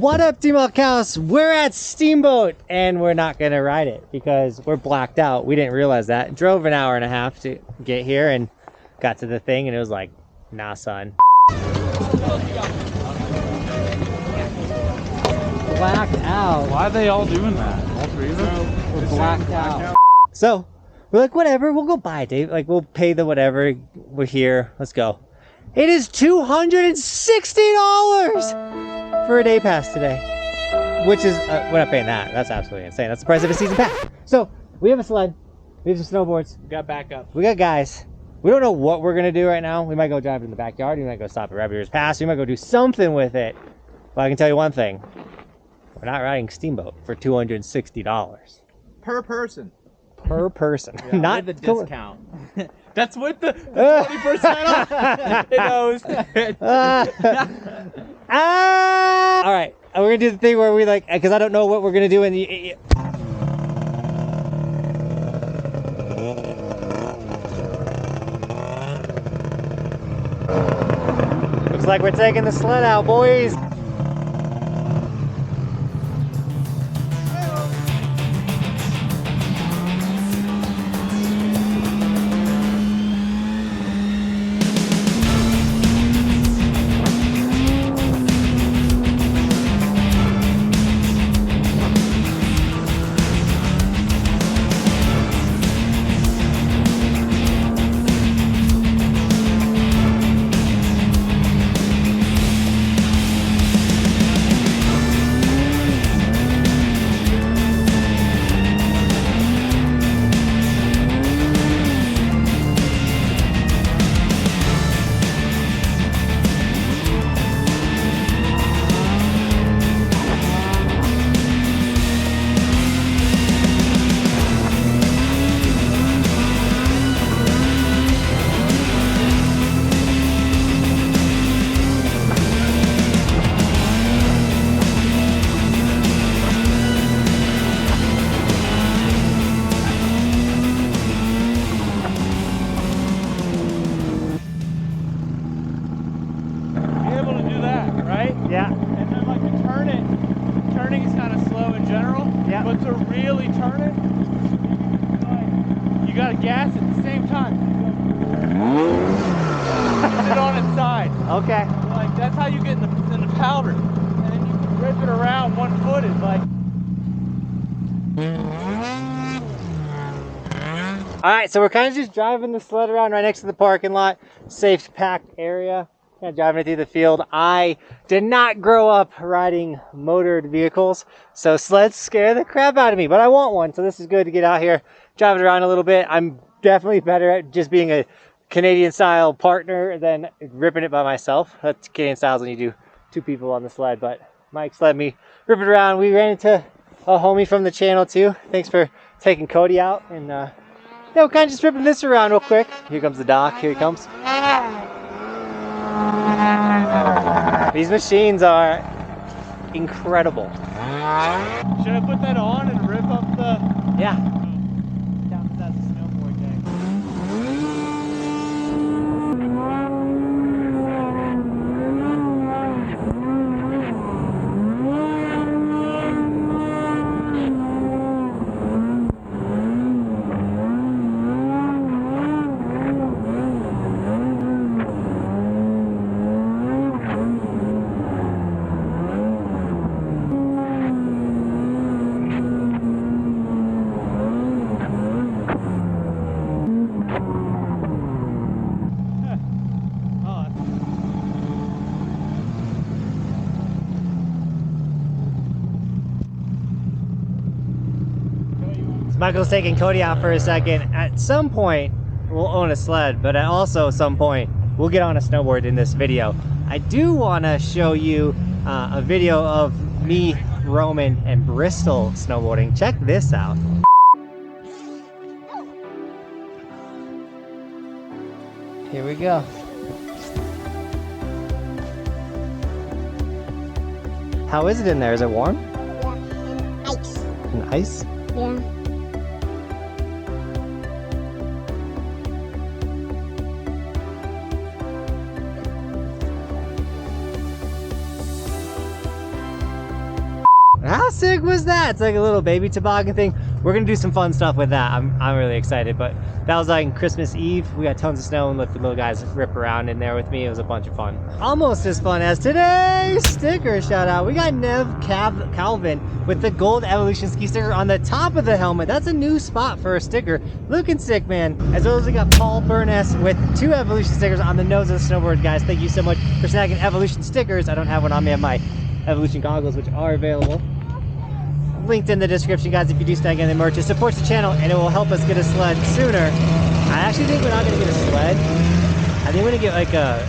What up, Team Buckhouse? We're at Steamboat and we're not gonna ride it because we're blacked out. We didn't realize that. Drove an hour and a half to get here and got to the thing and it was like, nah, son. Blacked out. Why are they all doing that? All three of them? We're blacked out. So we're like, whatever, we'll go buy it, Dave. Like, we'll pay the whatever. We're here. Let's go. It is $260 for a day pass today, which is, we're not paying that. That's absolutely insane. That's the price of a season pass. So we have a sled. We have some snowboards. We got backup. We got guys. We don't know what we're going to do right now. We might go drive it in the backyard. We might go stop at Rabbit Ears Pass. We might go do something with it. But I can tell you one thing. We're not riding Steamboat for $260. Per person. Per person. Yeah, not with the discount. That's with the 20% off. It knows. All right. We're going to do the thing where we like, because I don't know what we're going to do in the... Looks like we're taking the sled out, boys. Yeah. And then like to turn it, turning is kind of slow in general. Yeah. But to really turn it, like, you gotta gas at the same time. Sit on its side. Okay. Like that's how you get in the powder. And then you can rip it around one-footed, like. All right, so we're kind of just driving the sled around right next to the parking lot. Safe, packed area. Kind of driving it through the field. I did not grow up riding motored vehicles, so sleds scare the crap out of me, but I want one, so this is good to get out here, drive it around a little bit. I'm definitely better at just being a Canadian-style partner than ripping it by myself. That's Canadian styles when you do two people on the sled, but Mike's let me rip it around. We ran into a homie from the channel too. Thanks for taking Cody out, and yeah, we're kind of just ripping this around real quick. Here comes the dock. Here he comes. These machines are incredible. Should I put that on and rip up the... Yeah. Count this as a snowboard day. Michael's taking Cody out for a second. At some point, we'll own a sled, but also at some point, we'll get on a snowboard in this video. I do want to show you a video of me, Roman, and Bristol snowboarding. Check this out. Here we go. How is it in there? Is it warm? Yeah, and ice. And ice? Yeah. How sick was that? It's like a little baby toboggan thing. We're gonna do some fun stuff with that. I'm really excited, but that was like Christmas Eve. We got tons of snow and let the little guys rip around in there with me. It was a bunch of fun. Almost as fun as today's sticker shout out. We got Nev Calvin with the gold Evolution ski sticker on the top of the helmet. That's a new spot for a sticker. Looking sick, man. As well as we got Paul Burness with 2 Evolution stickers on the nose of the snowboard. Guys, thank you so much for snagging Evolution stickers. I don't have one on me. I have my Evolution goggles, which are available. Linked in the description, guys, if you do snag any merch. It supports the channel and it will help us get a sled sooner. I actually think we're not going to get a sled. I think we're going to get like a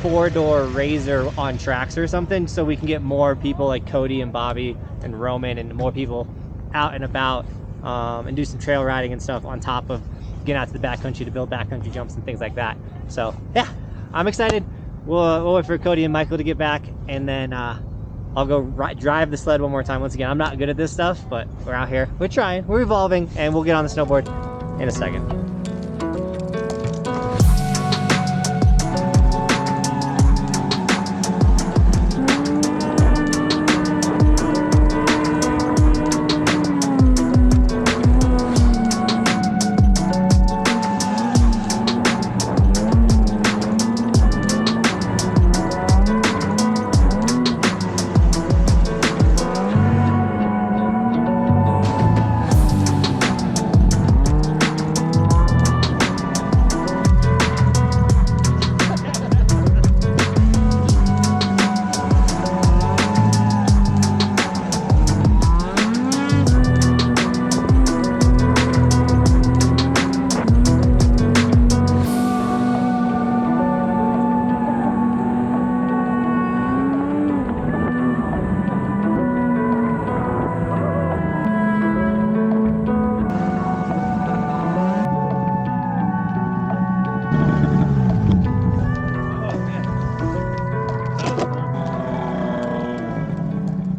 4-door Razor on tracks or something, so we can get more people like Cody and Bobby and Roman and more people out and about and do some trail riding and stuff on top of getting out to the backcountry to build backcountry jumps and things like that. So yeah, I'm excited. We'll wait for Cody and Michael to get back, and then I'll go drive the sled one more time. Once again, I'm not good at this stuff, but we're out here. We're trying. We're evolving, and we'll get on the snowboard in a second.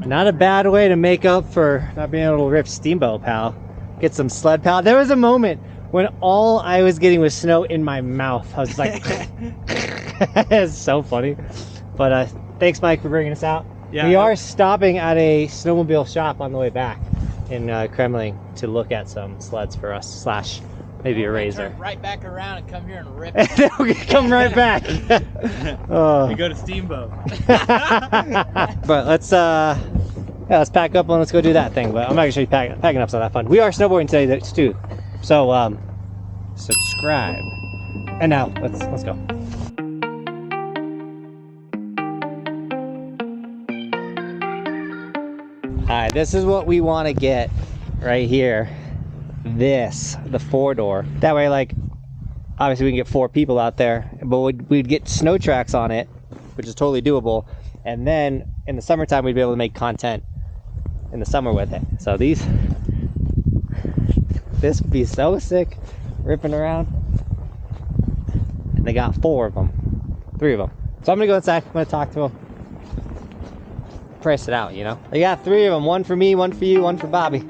Not a bad way to make up for not being able to rip Steamboat, pal. Get some sled, pal. There was a moment when all I was getting was snow in my mouth. I was like, it's so funny. But thanks, Mike, for bringing us out. Yeah, we are stopping at a snowmobile shop on the way back in Kremling to look at some sleds for us, slash maybe a Razor. Turn right back around and come here and rip it. We come right back. We go to Steamboat. But let's yeah, let's pack up and let's go do that thing. But I'm not gonna show you packing up's not that fun. We are snowboarding today too, so subscribe. And now let's go. All right, this is what we want to get right here. This, the 4-door. That way, like, obviously we can get 4 people out there, but we'd get snow tracks on it, which is totally doable. And then in the summertime, we'd be able to make content in the summer with it. So this would be so sick, ripping around. And they got 4 of them, 3 of them. So I'm gonna go inside, I'm gonna talk to them. Price it out, you know? They got 3 of them, 1 for me, 1 for you, 1 for Bobby.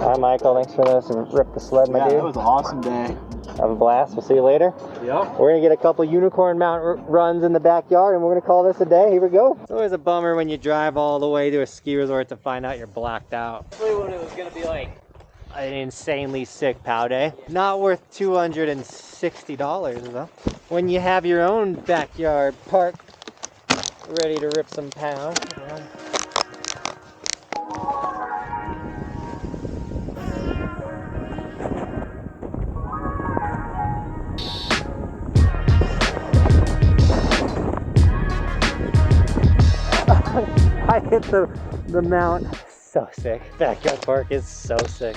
Hi Michael, thanks for letting us rip the sled, my dude. It was an awesome day. Have a blast, we'll see you later. Yep. We're gonna get a couple unicorn mount runs in the backyard and we're gonna call this a day. Here we go. It's always a bummer when you drive all the way to a ski resort to find out you're blacked out. Especially when it was gonna be like an insanely sick POW day. Not worth $260 though. When you have your own backyard park ready to rip some POW. I hit the mount. So sick. Backyard park is so sick.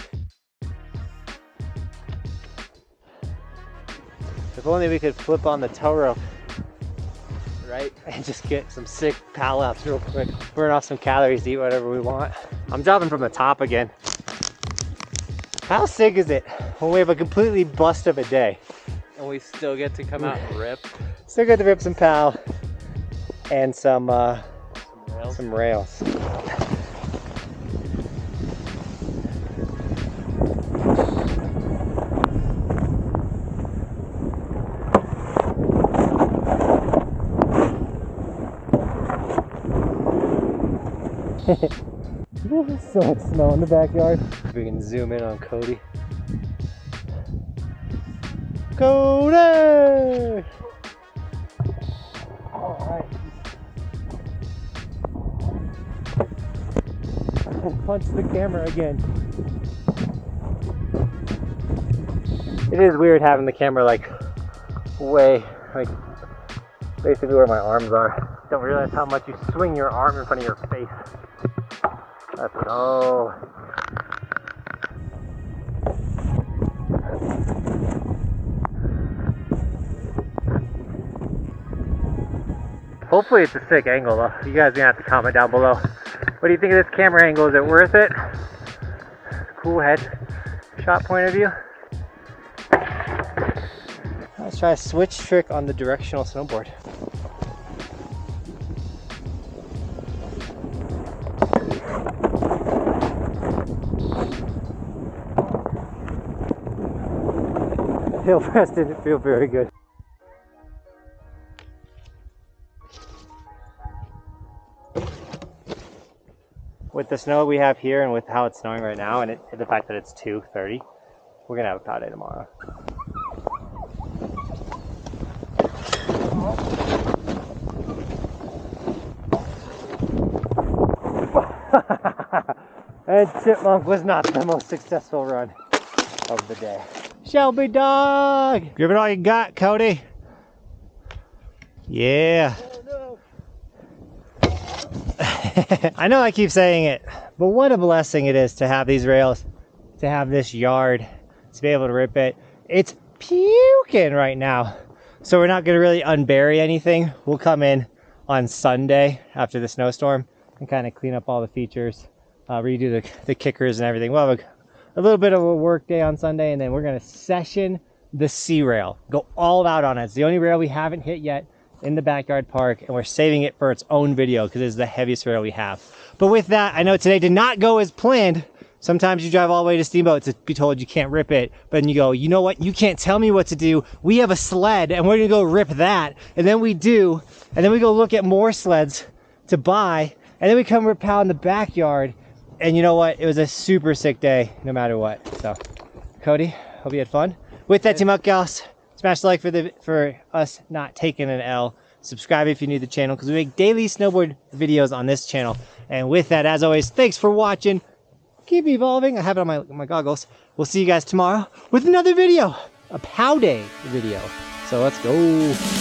If only we could flip on the tow rope, right? And just get some sick POW ups real quick. Burn off some calories to eat whatever we want. I'm dropping from the top again. How sick is it when we have a completely bust of a day? And we still get to come out and rip. Still get to rip some POW and some rails. So much snow in the backyard. We can zoom in on Cody. Cody! Alright. Punch the camera again. It is weird having the camera like way, like basically where my arms are. Don't realize how much you swing your arm in front of your face. Let's go. Hopefully it's a sick angle though. You guys are gonna have to comment down below. What do you think of this camera angle? Is it worth it? Cool head shot point of view. Let's try a switch trick on the directional snowboard. Hill press didn't feel very good. With the snow we have here and with how it's snowing right now and the fact that it's 2:30, we're gonna have a pow day tomorrow. And Chipmunk was not the most successful run of the day. Shelby dog! Give it all you got, Cody. Yeah. Oh, no. I know I keep saying it, but what a blessing it is to have these rails, to have this yard, to be able to rip it. It's puking right now. So we're not gonna really unbury anything. We'll come in on Sunday after the snowstorm and kind of clean up all the features, redo the kickers and everything. We'll have a little bit of a work day on Sunday, and then we're gonna session the C rail, go all out on it. It's the only rail we haven't hit yet in the backyard park, and we're saving it for its own video because it's the heaviest rail we have. But with that, I know today did not go as planned. Sometimes you drive all the way to Steamboat to be told you can't rip it, but then you go, you know what, you can't tell me what to do. We have a sled and we're gonna go rip that. And then we do, and then we go look at more sleds to buy, and then we come rip pow in the backyard. And you know what? It was a super sick day, no matter what. So, Cody, hope you had fun. With that, Team Buckhouse, smash the like for us not taking an L. Subscribe if you're new to the channel because we make daily snowboard videos on this channel. And with that, as always, thanks for watching. Keep evolving. I have it on my goggles. We'll see you guys tomorrow with another video, a pow day video. So let's go.